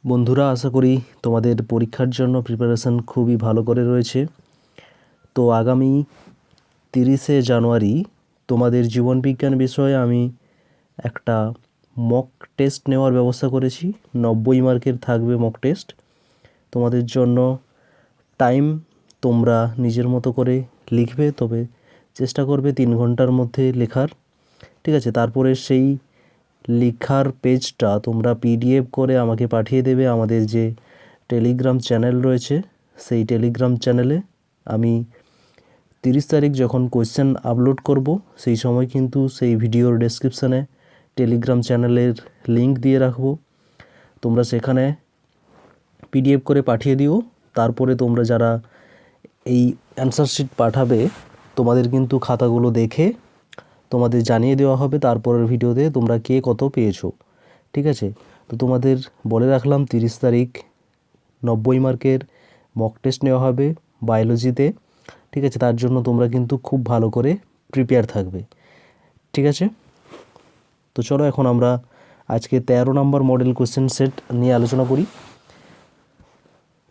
বন্ধুরা, আশা করি তোমাদের পরীক্ষার জন্য প্রিপারেশন খুবই ভালো করে রয়েছে। তো আগামী 30শে জানুয়ারি তোমাদের জীবনবিজ্ঞান বিষয়ে আমি একটা মক টেস্ট নেওয়ার ব্যবস্থা করেছি। 90 মার্কের থাকবে মক টেস্ট। তোমাদের জন্য টাইম তোমরা নিজের মতো করে লিখবে, তবে চেষ্টা করবে 3 ঘন্টার মধ্যে লেখার। ঠিক আছে, তারপরে সেই লেখার পেজটা তোমরা পিডিএফ করে আমাকে পাঠিয়ে দেবে আমাদের যে টেলিগ্রাম চ্যানেল রয়েছে সেই টেলিগ্রাম চ্যানেলে। আমি 30 তারিখ যখন কোয়েশ্চেন আপলোড করব সেই সময় কিন্তু সেই ভিডিওর ডেসক্রিপশানে টেলিগ্রাম চ্যানেলের লিংক দিয়ে রাখব। তোমরা সেখানে পিডিএফ করে পাঠিয়ে দিও। তারপরে তোমরা যারা এই অ্যান্সার শিট পাঠাবে তোমাদের কিন্তু খাতাগুলো দেখে তোমাদের জানিয়ে দেওয়া হবে তারপরের ভিডিওতে তোমরা কে কত পেয়েছো। ঠিক আছে, তো তোমাদের বলে রাখলাম 30 তারিখ 90 মার্কের মক টেস্ট নেওয়া হবে বায়োলজিতে। ঠিক আছে, তার জন্য তোমরা কিন্তু খুব ভালো করে প্রিপেয়ার থাকবে। ঠিক আছে, তো চলো এখন আমরা আজকে 13 নম্বর মডেল কোশ্চেন সেট নিয়ে আলোচনা করি।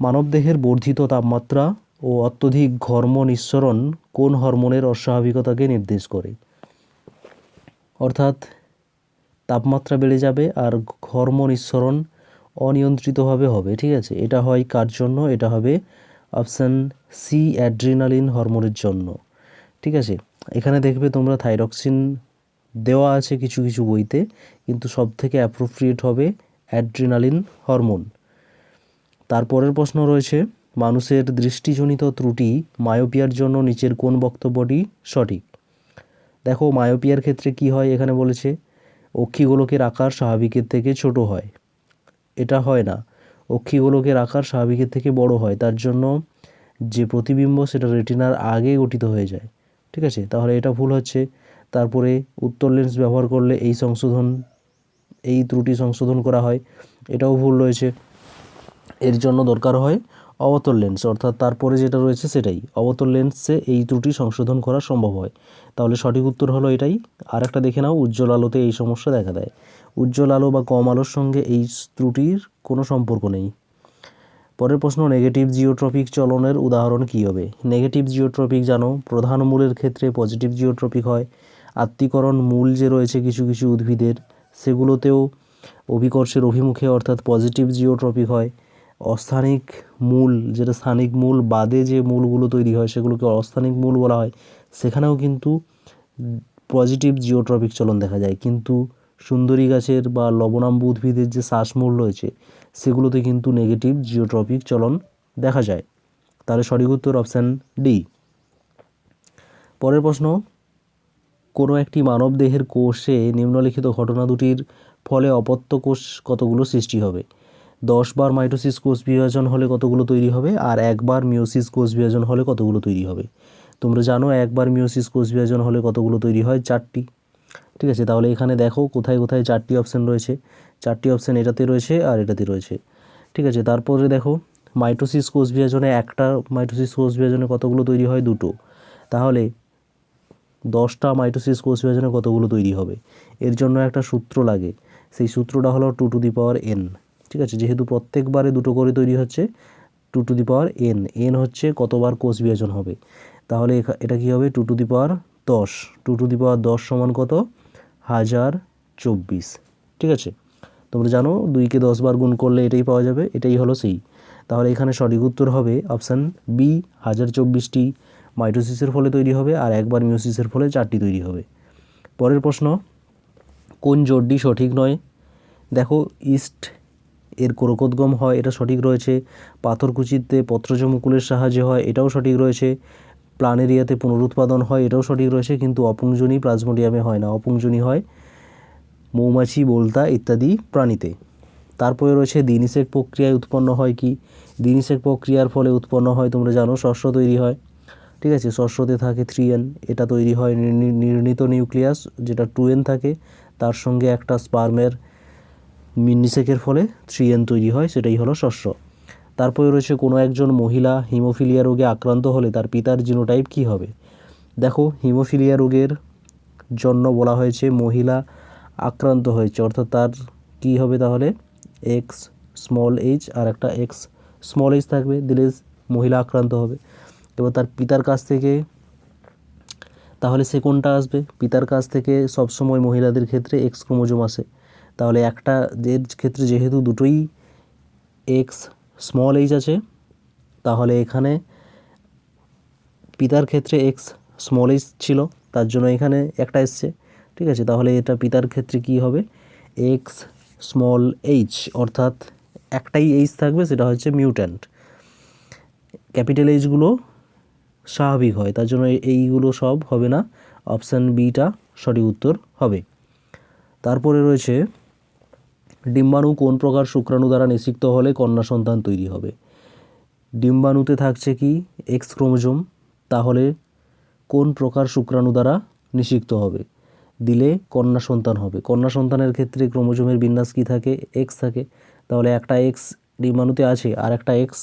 মানবদেহের বর্ধিত তাপমাত্রা ও অত্যধিক ঘর্ম নিঃসরণ কোন হরমোনের অস্বাভাবিকতাকে নির্দেশ করে? অর্থাৎ তাপমাত্রা বেড়ে যাবে আর ঘর্ম নিঃসরণ অনিয়ন্ত্রিতভাবে হবে। ঠিক আছে, এটা হয় কার জন্য? এটা হবে অপশান সি, অ্যাড্রিনালিন হরমোনের জন্য। ঠিক আছে, এখানে দেখবে তোমরা থাইরক্সিন দেওয়া আছে কিছু কিছু বইতে, কিন্তু সব থেকে অ্যাপ্রোপ্রিয়েট হবে অ্যাড্রিনালিন হরমোন। তারপরের প্রশ্ন রয়েছে, মানুষের দৃষ্টিজনিত ত্রুটি মায়োপিয়ার জন্য নিচের কোন বক্তব্যটি সঠিক? দেখো, মায়োপিয়ার ক্ষেত্রে কি হয়, এখানে বলেছে অক্ষিগোলকের আকার স্বাভাবিকের থেকে ছোট হয়। এটা হয় না, অক্ষিগোলকের আকার স্বাভাবিকের থেকে বড় হয়, তার জন্য যে প্রতিবিম্ব সেটা রেটিনার আগে গঠিত হয়ে যায়। ঠিক আছে, তাহলে এটা ভুল হচ্ছে। তারপরে উত্তর লেন্স ব্যবহার করলে এই ত্রুটি সংশোধন করা হয়, এটাও ভুল রয়েছে। এর জন্য দরকার হয় অবতল লেন্স, অর্থাৎ তারপরে যেটা রয়েছে সেটাই অবতল লেন্সে এই ত্রুটি সংশোধন করা সম্ভব হয়। তাহলে সঠিক উত্তর হলো এটাই। আর একটা দেখে নাও, উজ্জ্বল আলোতে এই সমস্যা দেখা দেয়। উজ্জ্বল আলো বা কম আলোর সঙ্গে এই ত্রুটির কোনো সম্পর্ক নেই। পরের প্রশ্ন, নেগেটিভ জিওট্রপিক চলনের উদাহরণ কী হবে? নেগেটিভ জিওট্রপিক জানো, প্রধান মূলের ক্ষেত্রে পজিটিভ জিওট্রপিক হয়। আত্তীকরণ মূল যে রয়েছে কিছু কিছু উদ্ভিদের, সেগুলোতেও অভিকর্ষের অভিমুখে অর্থাৎ পজিটিভ জিওট্রপিক হয়। অস্থানিক মূল, যেটা স্থানিক মূল বাদে যে মূলগুলো তৈরি হয় সেগুলোকে অস্থানিক মূল বলা হয়, সেখানেও কিন্তু পজিটিভ জিওট্রপিক চলন দেখা যায়। কিন্তু সুন্দরী গাছের বা লবণাম্বু উদ্ভিদের যে শ্বাসমূল রয়েছে সেগুলোতে কিন্তু নেগেটিভ জিওট্রপিক চলন দেখা যায়। তাহলে সঠিক উত্তর অপশান ডি। পরের প্রশ্ন, কোনো একটি মানব দেহের কোষে নিম্নলিখিত ঘটনা দুটির ফলে অপত্য কোষ কতগুলো সৃষ্টি হবে? 10 বার মাইটোসিস কোষ বিভাজন হলে কতগুলো তৈরি হবে, আর একবার মিওসিস কোষ বিভাজন হলে কতগুলো তৈরি হবে? তোমরা জানো একবার মিওসিস কোষ বিভাজন হলে কতগুলো তৈরি হয়? 4টি। ঠিক আছে, তাহলে এখানে দেখো কোথায় কোথায় 4টি অপশান রয়েছে। 4টি অপশান এটাতে রয়েছে আর এটাতে রয়েছে। ঠিক আছে, তারপরে দেখো মাইটোসিস কোষ বিভাজনে একটা মাইটোসিস কোষ বিভাজনে কতগুলো তৈরি হয়? 2টো। তাহলে 10টা মাইটোসিস কোষ বিভাজনে কতগুলো তৈরি হবে? এর জন্য একটা সূত্র লাগে, সেই সূত্রটা হলো 2n। ঠিক আছে, যেহেতু প্রত্যেকবারে 2টো করে তৈরি হচ্ছে, 2n। n হচ্ছে কতবার কোষ বিভাজন হবে, তাহলে এটা কি হবে? 210। 210 সমান কত? 1024। ঠিক আছে, তোমরা জানো 2কে 10 বার গুণ করলে এটাই পাওয়া যাবে, এটাই হলো সেই। তাহলে এখানে সঠিক উত্তর হবে অপশান বি, 1024টি মাইটোসিসের ফলে তৈরি হবে, আর একবার মিওসিসের ফলে 4টি তৈরি হবে। পরের প্রশ্ন, কোন জোড়টি সঠিক নয়? দেখো, ইস্ট এর কোরকোদ্গম হয়, এটা সঠিক রয়েছে। পাথরকুচিতে পত্রজ মুকুলের সাহায্যে হয়, এটাও সঠিক রয়েছে। প্লানেরিয়াতে পুনরুৎপাদন হয়, এটাও সঠিক রয়েছে। কিন্তু অপুংজনী প্লাজমোডিয়ামে হয় না, অপুংজনী হয় মৌমাছি, বোলতা ইত্যাদি প্রাণীতে। তারপরে রয়েছে দ্বিনিষেক প্রক্রিয়ায় উৎপন্ন হয় কি? দ্বিনিষেক প্রক্রিয়ার ফলে উৎপন্ন হয়, তোমরা জানো, শস্য তৈরি হয়। ঠিক আছে, শস্যতে থাকে 3n, এটা তৈরি হয় নির্ণীত নিউক্লিয়াস যেটা 2n থাকে, তার সঙ্গে একটা স্পার্মের নিষেকের ফলে 3n তৈরি হয়, সেটাই হলো শস্য। তারপরে রয়েছে কোনো একজন মহিলা হিমোফিলিয়া রোগে আক্রান্ত হলে তার পিতার জিনোটাইপ কী হবে? দেখো, হিমোফিলিয়া রোগের জন্য বলা হয়েছে মহিলা আক্রান্ত হয়েছে, অর্থাৎ তার কী হবে? তাহলে X স্মল এইচ আর একটা এক্স স্মল এইচ থাকবে, দিলে মহিলা আক্রান্ত হবে। এবার তার পিতার কাছ থেকে, তাহলে সে কোনটা আসবে? পিতার কাছ থেকে সবসময় মহিলাদের ক্ষেত্রে এক্স ক্রোমোজোম আসে, তাহলে একটা এর ক্ষেত্রে যেহেতু দুটোই এক্স স্মল এইচ আছে, তাহলে এখানে পিতার ক্ষেত্রে এক্স স্মল এইচ ছিল, তার জন্য এখানে একটা এসছে। ঠিক আছে, তাহলে এটা পিতার ক্ষেত্রে কি হবে? এক্স স্মল এইচ, অর্থাৎ একটাই এইচ থাকবে, সেটা হচ্ছে মিউট্যান্ট। ক্যাপিটাল এইচগুলো স্বাভাবিক হয়, তার জন্য এইগুলো সব হবে না, অপশান বিটা সঠিক উত্তর হবে। তারপরে রয়েছে ডিম্বাণু কোন প্রকার শুক্রাণু দ্বারা নিষিক্ত হলে কন্যা সন্তান তৈরি হবে? ডিম্বাণুতে থাকছে কি? এক্স ক্রোমোজোম, তাহলে কোন প্রকার শুক্রাণু দ্বারা নিষিক্ত হবে? দিলে কন্যা সন্তান হবে। কন্যা সন্তানের ক্ষেত্রে ক্রোমোজোমের বিন্যাস কি থাকে? এক্স থাকে, তাহলে একটা এক্স ডিম্বাণুতে আছে আর একটা এক্স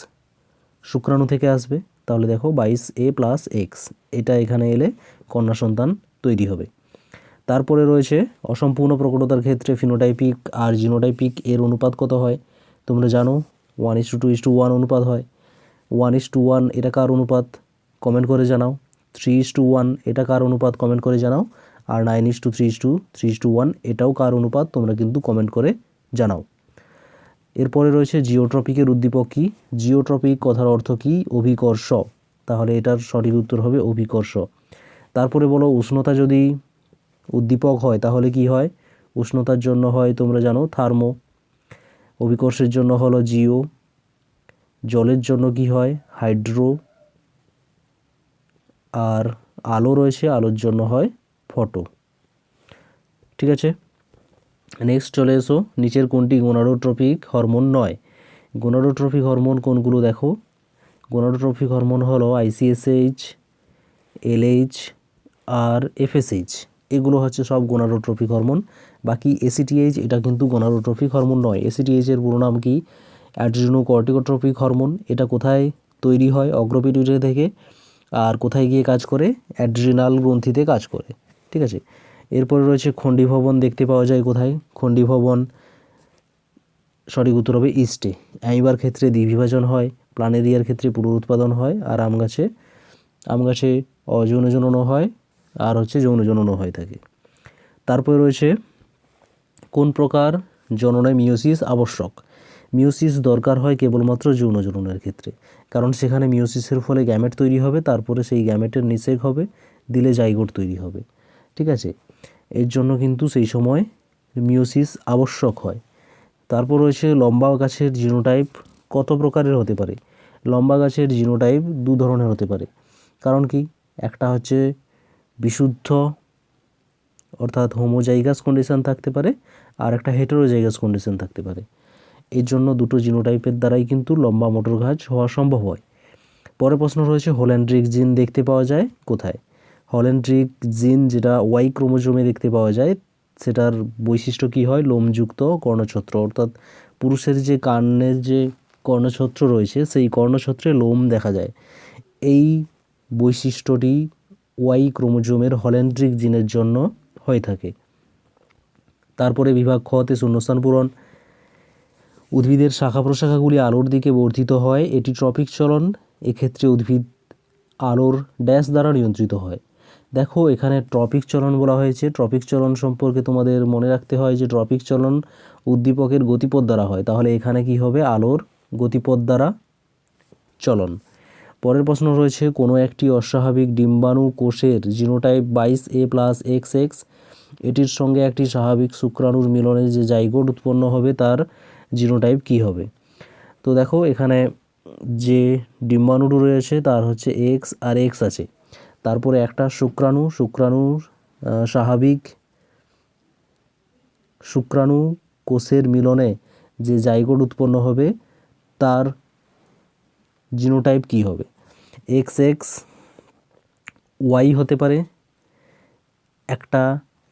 শুক্রাণু থেকে আসবে, তাহলে দেখো 22A+X, এটা এখানে এলে কন্যা সন্তান তৈরি হবে। তারপরে রয়েছে অসম্পূর্ণ প্রকটতার ক্ষেত্রে ফিনোটাইপিক আর জিনোটাইপিক এর অনুপাত কত হয়? তোমরা জানো 1:2:1 অনুপাত হয়। 1:1 এটা কার অনুপাত? কমেন্ট করে জানাও। 3:1 এটা কার অনুপাত? কমেন্ট করে জানাও। আর 9:3:3:1 এটাও কার অনুপাত? তোমরা কিন্তু কমেন্ট করে জানাও। এরপরে রয়েছে জিওট্রপিকের উদ্দীপক কি? জিওট্রপিক কথার অর্থ কি? অভিকর্ষ, তাহলে এটার সঠিক উত্তর হবে অভিকর্ষ। তারপরে বলো উষ্ণতা যদি উদ্দীপক হয় তাহলে কি হয়? উষ্ণতার জন্য হয় তোমরা জানো থার্মো, অভিকর্ষের জন্য হলো জিও, জলের জন্য কি হয়? হাইড্রো, আর আলো রয়েছে, আলোর জন্য হয় ফটো। ঠিক আছে, নেক্সট চলে এসো, নিচের কোনটি গোনাডোট্রপিক হরমোন নয়? গোনাডোট্রপিক হরমোন কোনগুলো দেখো? গোনাডোট্রপিক হরমোন হলো ICSH, LH আর FSH, এগুলো হচ্ছে সব গোনাডোট্রপিক হরমোন। বাকি ACTH এটা কিন্তু গোনাডোট্রপিক হরমোন নয়। ACTH এর পুরো নাম কি? Adrenocorticotropic hormone. এটা কোথায় তৈরি হয়? অগ্রপিটুইটারি থেকে। আর কোথায় গিয়ে কাজ করে? অ্যাড্রিনাল গ্রন্থিতে কাজ করে। ঠিক আছে, এরপরে রয়েছে খণ্ডীভবন দেখতে পাওয়া যায় কোথায়? খণ্ডীভবন সঠিক উত্তর হবে ইস্টে। অ্যামিবার ক্ষেত্রে দ্বিবিভাজন হয়, প্লানেরিয়ার ক্ষেত্রে পুনরুৎপাদন হয়, আর আম গাছে অযৌন জননও হয়, আর হচ্ছে যৌন জননও হয়ে থাকে। তারপরে রয়েছে কোন প্রকার জননে মিওসিস আবশ্যক? মিওসিস দরকার হয় কেবলমাত্র যৌন জননের ক্ষেত্রে, কারণ সেখানে মিওসিসের ফলে গ্যামেট তৈরি হবে, তারপরে সেই গ্যামেটের নিষেক হবে, দিলে জাইগোট তৈরি হবে। ঠিক আছে, এর জন্য কিন্তু সেই সময় মিওসিস আবশ্যক হয়। তারপর রয়েছে লম্বা গাছের জিনোটাইপ কত প্রকারের হতে পারে? লম্বা গাছের জিনোটাইপ দু ধরনের হতে পারে। কারণ কি? একটা হচ্ছে বিশুদ্ধ অর্থাৎ হোমোজাইগাস কন্ডিশন থাকতে পারে, আর একটা হেটেরোজাইগাস কন্ডিশন থাকতে পারে। এর জন্য দুটো জিনোটাইপের দ্বারাই কিন্তু লম্বা মোটর গাছ হওয়া সম্ভব হয়। পরের প্রশ্ন রয়েছে হল্যান্ড্রিক জিন দেখতে পাওয়া যায় কোথায়? হল্যান্ড্রিক জিন যেটা ওয়াই ক্রোমোজোমে দেখতে পাওয়া যায়, সেটার বৈশিষ্ট্য কি হয়? লোমযুক্ত কর্ণছত্র, অর্থাৎ পুরুষের যে কানের যে কর্ণছত্র রয়েছে সেই কর্ণছত্রে লোম দেখা যায়। এই বৈশিষ্ট্যটি ওয়াই ক্রোমোজোমের হল্যান্ড্রিক জিনের জন্য হয়ে থাকে। তারপরে বিভাগ খতে শূন্যস্থান পূরণ। উদ্ভিদের শাখা প্রশাখাগুলি আলোর দিকে বর্ধিত হয়, এটি ট্রপিক চলন। এক্ষেত্রে উদ্ভিদ আলোর ড্যাশ দ্বারা নিয়ন্ত্রিত হয়। দেখো এখানে ট্রপিক চলন বলা হয়েছে। ট্রপিক চলন সম্পর্কে তোমাদের মনে রাখতে হয় যে ট্রপিক চলন উদ্দীপকের গতিপথ দ্বারা হয়, তাহলে এখানে কি হবে? আলোর গতিপথ দ্বারা চলন। পরের প্রশ্ন রয়েছে কোনো একটি অস্বাভাবিক ডিম্বাণু কোষের জিনোটাইপ 22A+XX, এটির সঙ্গে একটি স্বাভাবিক শুক্রাণুর মিলনে যে জাইগোট উৎপন্ন হবে তার জিনোটাইপ কি হবে? তো দেখো এখানে যে ডিম্বাণুটি রয়েছে তার হচ্ছে এক্স আর এক্স আছে, তারপরে একটা শুক্রাণুর স্বাভাবিক শুক্রাণু কোষের মিলনে যে জাইগোট উৎপন্ন হবে তার জিনোটাইপ কি হবে? XX ওয়াই হতে পারে। একটা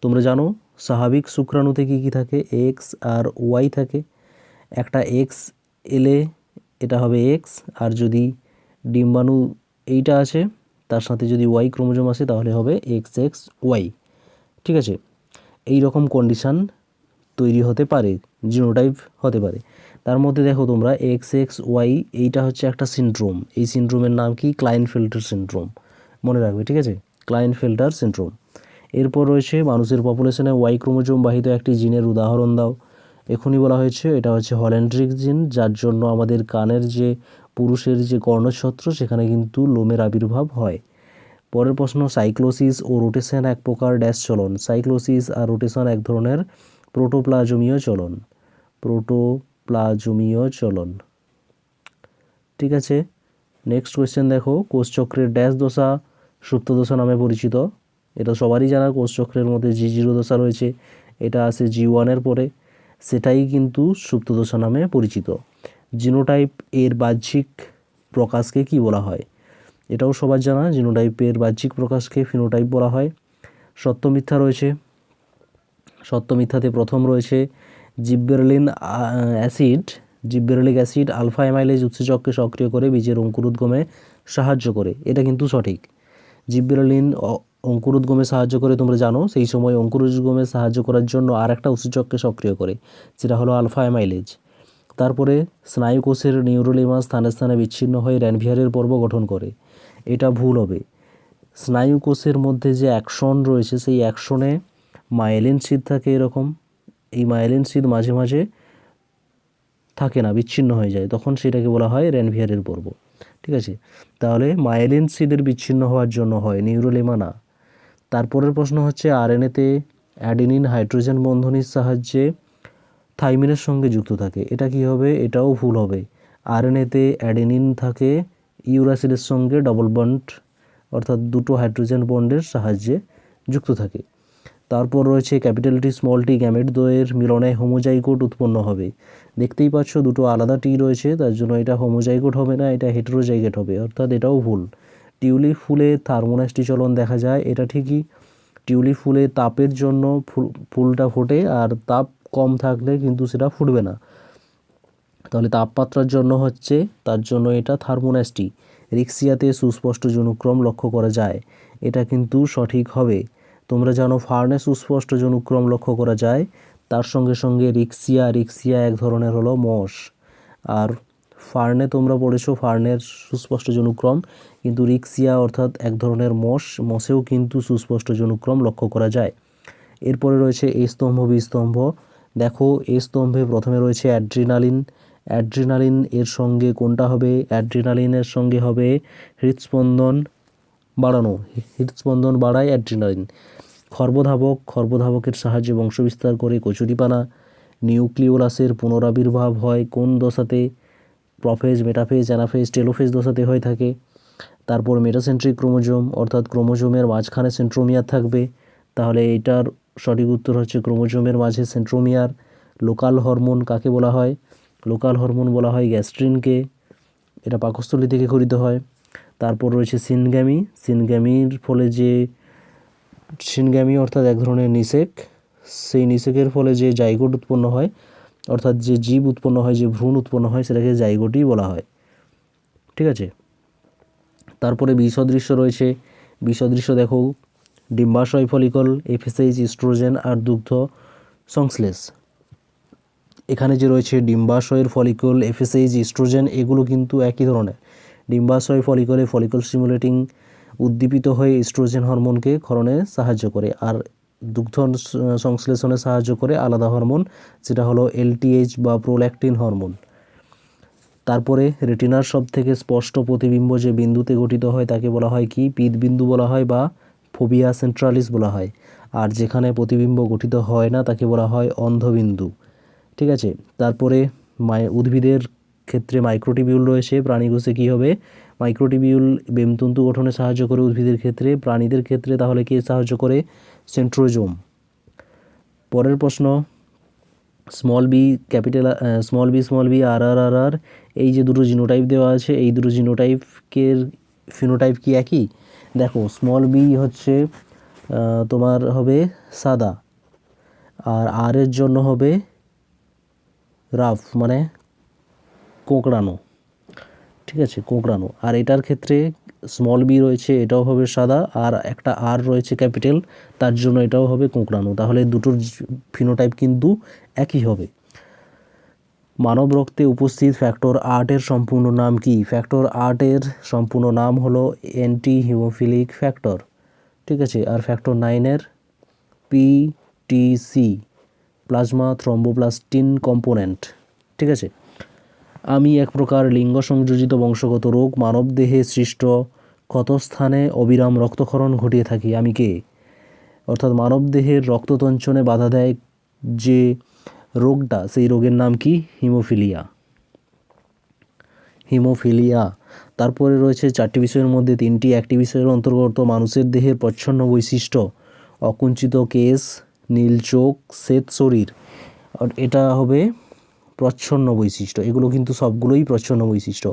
তোমরা জানো স্বাভাবিক শুক্রাণুতে কী কী থাকে? এক্স আর ওয়াই থাকে। একটা এক্স এলে এটা হবে এক্স, আর যদি ডিম্বাণু এইটা আছে তার সাথে যদি ওয়াই ক্রোমোজোম আসে তাহলে হবে XX ওয়াই। ঠিক আছে, এই রকম কন্ডিশান তৈরি হতে পারে, জিনোটাইপ হতে পারে। তার মধ্যে দেখো তোমরা XXY এইটা হচ্ছে একটা সিনড্রোম, এই সিনড্রোমের নাম কি? ক্লাইনফেল্টার সিনড্রোম, মনে রাখবে, ঠিক আছে, ক্লাইনফেল্টার সিনড্রোম। এরপর রয়েছে মানুষের পপুলেশনে ওয়াই ক্রোমোজোম বাহিত একটি জিনের উদাহরণ দাও। এখনই বলা হয়েছে এটা হচ্ছে হল্যান্ড্রিক জিন, যার জন্য আমাদের কানের যে পুরুষের যে কর্ণছত্র সেখানে কিন্তু লোমের আবির্ভাব হয়। পরের প্রশ্ন, সাইক্লোসিস ও রোটেশন এক প্রকার ড্যাশ চলন। সাইক্লোসিস আর রোটেশন এক ধরনের প্রোটোপ্লাজমীয় চলন, প্রোটোপ্লাজমীয় চলন। ঠিক আছে, নেক্সট কোয়েশ্চেন দেখো, কোষচক্রের ড্যাশ দশা সুপ্ত দশা নামে পরিচিত। এটা সবারই জানা, কোষচক্রের মধ্যে G0 দশা রয়েছে, এটা আসে G1-এর পরে, সেটাই কিন্তু সুপ্ত দশা নামে পরিচিত। জিনোটাইপ এর বাহ্যিক প্রকাশকে কি বলা হয়? এটাও সবার জানা, জিনোটাইপের বাহ্যিক প্রকাশকে ফিনোটাইপ বলা হয়। সত্য মিথ্যা রয়েছে, সত্য মিথ্যাতে প্রথম রয়েছে জিব্বেরেলিক অ্যাসিড আলফা অ্যামাইলেজ উৎসেচককে সক্রিয় করে বীজের অঙ্কুরোদ্গমে সাহায্য করে, এটা কিন্তু সঠিক। জিব্বেরেলিন অঙ্কুরোদ্গমে সাহায্য করে, তোমরা জানো, সেই সময় অঙ্কুরোদ্গমে সাহায্য করার জন্য আর একটা উৎসেচককে সক্রিয় করে, যেটা হলো আলফা অ্যামাইলেজ। তারপরে স্নায়ুকোষের নিউরোলেমা স্থানে স্থানে বিচ্ছিন্ন হয়ে র্যানভিয়ারের পর্ব গঠন করে, এটা ভুল হবে। স্নায়ুকোষের মধ্যে যে অ্যাকশন রয়েছে সেই অ্যাকশনে মায়েলিন সিদ থাকে এরকম, এই মায়েলিন সিদ মাঝে মাঝে থাকে না, বিচ্ছিন্ন হয়ে যায়, তখন সেটাকে বলা হয় র্যানভিয়ারের পর্ব। ঠিক আছে, তাহলে মায়েলিন সিদের বিচ্ছিন্ন হওয়ার জন্য হয়, নিউরোলেমা না। তারপরের প্রশ্ন হচ্ছে আরএনএতে অ্যাডেনিন হাইড্রোজেন বন্ধনীর সাহায্যে থাইমিনের সঙ্গে যুক্ত থাকে, এটা কি হবে? এটাও ভুল হবে। আরএনএতে অ্যাডেনিন থাকে ইউরাসিলের সঙ্গে ডবল বন্ড, অর্থাৎ দুটো হাইড্রোজেন বন্ডের সাহায্যে যুক্ত থাকে। তারপর রয়েছে capital T small tea gamete দ্বয়ের মিলনে হোমোজাইগোট উৎপন্ন হবে। দেখতেই পাচ্ছ দুটো আলাদা টি রয়েছে, তার জন্য এটা হোমোজাইগোট হবে না, এটা হেটেরোজাইগোট হবে, অর্থাৎ এটাও ভুল। টিউলিপ ফুলে থার্মোনাস্টি চলন দেখা যায়, এটা ঠিকই। টিউলিপ ফুলে তাপের জন্য ফুলটা ফোটে, আর তাপ কম থাকলে কিন্তু সেটা ফুটবে না, তাহলে তাপমাত্রার জন্য হচ্ছে, তার জন্য এটা থার্মোনাস্টি। রিক্সিয়াতে সুস্পষ্ট যৌনক্রম লক্ষ্য করা যায়, এটা কিন্তু সঠিক হবে। তোমরা জানো ফার্নে সুস্পষ্ট যৌনক্রম লক্ষ্য করা যায়, তার সঙ্গে সঙ্গে রিক্সিয়া এক ধরনের হলো মশ। আর ফার্নে তোমরা পড়েছো ফার্নের সুস্পষ্ট যৌনক্রম, কিন্তু রিক্সিয়া অর্থাৎ এক ধরনের মশেও কিন্তু সুস্পষ্ট যৌনক্রম লক্ষ্য করা যায়। এরপরে রয়েছে এ স্তম্ভ বি স্তম্ভ। দেখো এ স্তম্ভে প্রথমে রয়েছে অ্যাড্রিনালিন এর সঙ্গে কোনটা হবে? অ্যাড্রিনালিনের সঙ্গে হবে হৃদস্পন্দন বাড়ানো, হৃদস্পন্দন বাড়ায় অ্যাড্রিনালিন। খর্বধাবকের সাহায্যে বংশবিস্তার করে কচুরিপানা। নিউক্লিওলাসের পুনরাবির্ভাব হয় কোন দশাতে? প্রফেজ, মেটাফেজ, অ্যানাফেজ, টেলোফেজ দশাতে হয়ে থাকে। তারপর মেটাসেন্ট্রিক ক্রোমোজোম, অর্থাৎ ক্রোমোজোমের মাঝখানে সেন্ট্রোমিয়ার থাকবে, তাহলে এটার সঠিক উত্তর হচ্ছে ক্রোমোজোমের মাঝে সেন্ট্রোমিয়ার। লোকাল হরমোন কাকে বলা হয়? লোকাল হরমোন বলা হয় গ্যাস্ট্রিনকে, এটা পাকস্থলী থেকে খরিত হয়। তারপর রয়েছে সিনগ্যামি অর্থাৎ এক ধরনের নিষেক, সেই নিষেকের ফলে যে জাইগোট উৎপন্ন হয়, অর্থাৎ যে জীব উৎপন্ন হয়, যে ভ্রূণ উৎপন্ন হয়, সেটাকে জাইগোটই বলা হয়। ঠিক আছে, তারপরে বিসদৃশ্য রয়েছে। বিসদৃশ্য দেখো, ডিম্বাশয় ফলিকল, এফএসএইচ, ইস্ট্রোজেন আর দুগ্ধ সংশ্লেষ। এখানে যে রয়েছে ডিম্বাশয়ের ফলিকল, এফএসএইচ, ইস্ট্রোজেন, এগুলো কিন্তু একই ধরনের। ডিম্বাশয় ফলিকলে ফলিকল স্টিমুলেটিং উদ্দীপিত হয়ে ইস্ট্রোজেন হরমোনকে ক্ষরণে সাহায্য করে, আর দুগ্ধ সংশ্লেষণে সাহায্য করে আলাদা হরমোন, যেটা হলো এলটিএইচ বা প্রোল্যাকটিন হরমোন। তারপরে রেটিনার সব থেকে স্পষ্ট প্রতিবিম্ব যে বিন্দুতে গঠিত হয় তাকে বলা হয় কি? পিতবিন্দু বলা হয় বা ফোবিয়া সেন্ট্রালিস বলা হয়। আর যেখানে প্রতিবিম্ব গঠিত হয় না তাকে বলা হয় অন্ধবিন্দু। ঠিক আছে, তারপরে উদ্ভিদের ক্ষেত্রে মাইক্রোটিবিউল রয়েছে, প্রাণীকোষে কী হবে? মাইক্রোটিবিউল বেমতন্তু গঠনে সাহায্য করে উদ্ভিদের ক্ষেত্রে, প্রাণীদের ক্ষেত্রে তাহলে কে সাহায্য করে? সেন্ট্রোজোম। পরের প্রশ্ন, স্মল বি আর, এই যে দুটো জিনোটাইপ দেওয়া আছে, এই দুটো জিনোটাইপের ফিনোটাইপ কি একই? দেখো স্মল বি হচ্ছে তোমার হবে সাদা, আর আর এর জন্য হবে রাফ, মানে কোঁকড়ানো। ঠিক আছে, কোঁকড়ানো। আর এটার ক্ষেত্রে স্মল বি রয়েছে, এটাও হবে সাদা, আর একটা আর রয়েছে ক্যাপিটাল, তার জন্য এটাও হবে কোঁকড়ানো। তাহলে দুটোর ফিনোটাইপ কিন্তু একই হবে। মানব রক্তে উপস্থিত ফ্যাক্টর 8 এর সম্পূর্ণ নাম কি? ফ্যাক্টর 8 এর সম্পূর্ণ নাম হলো অ্যান্টি হিমোফিলিক ফ্যাক্টর, ঠিক আছে। আর ফ্যাক্টর 9-এর পিটিসি, প্লাজমা থ্রম্বোপ্লাস্টিন কম্পোনেন্ট, ঠিক আছে। আমি এক প্রকার লিঙ্গ সংযোজিত বংশগত রোগ, মানবদেহে সৃষ্ট ক্ষতস্থানে অবিরাম রক্তক্ষরণ ঘটিয়ে থাকি। আমি কে? অর্থাৎ মানবদেহের রক্ততঞ্চনে বাধা দেয় যে রোগটা, সেই রোগের নাম কি? হিমোফিলিয়া। হিমোফিলিয়া। তারপরে রয়েছে 4টি বিষয়ের মধ্যে 3টি একটি বিষয়ের অন্তর্গত। মানুষের দেহের প্রচ্ছন্ন বৈশিষ্ট্য: অকুঞ্চিত কেশ, নীল চোখ, শ্বেত শরীর। আর এটা হবে প্রচ্ছন্ন বৈশিষ্ট্য। এগুলো কিন্তু সবগুলোই প্রচ্ছন্ন বৈশিষ্ট্য।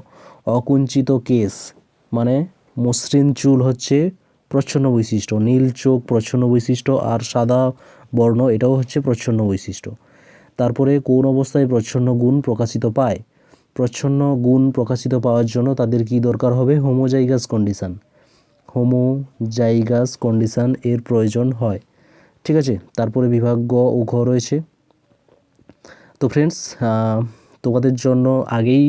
অকুঞ্চিত কেশ মানে মসৃণ চুল হচ্ছে প্রচ্ছন্ন বৈশিষ্ট্য, নীল চোখ প্রচ্ছন্ন বৈশিষ্ট্য, আর সাদা বর্ণ এটাও হচ্ছে প্রচ্ছন্ন বৈশিষ্ট্য। তারপরে কোন অবস্থায় প্রচ্ছন্ন গুণ প্রকাশিত পায়? প্রচ্ছন্ন গুণ প্রকাশিত পাওয়ার জন্য তাদের কি দরকার হবে? Homozygous condition. হোমোজাইগাস কন্ডিশন এর প্রয়োজন হয়, ঠিক আছে। তারপরে বিভাগ গ ও ঘ রয়েছে। তো ফ্রেন্ডস, তোমাদের জন্য আগেই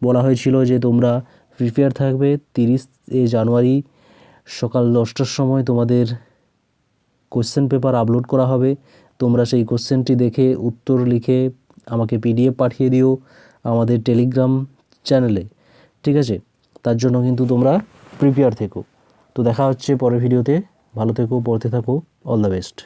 বলা হয়েছিল যে তোমরা প্রিপেয়ার থাকবে। 30 জানুয়ারি সকাল 10টার সময় তোমাদের কোশ্চেন পেপার আপলোড করা হবে। তোমরা সেই কোশ্চেনটি দেখে উত্তর লিখে আমাকে পিডিএফ পাঠিয়ে দিও আমাদের টেলিগ্রাম চ্যানেলে, ঠিক আছে। তার জন্য কিন্তু তোমরা প্রিপেয়ার থেকো। তো দেখা হচ্ছে পরের ভিডিওতে। ভালো থেকো, পড়তে থাকো। All the best.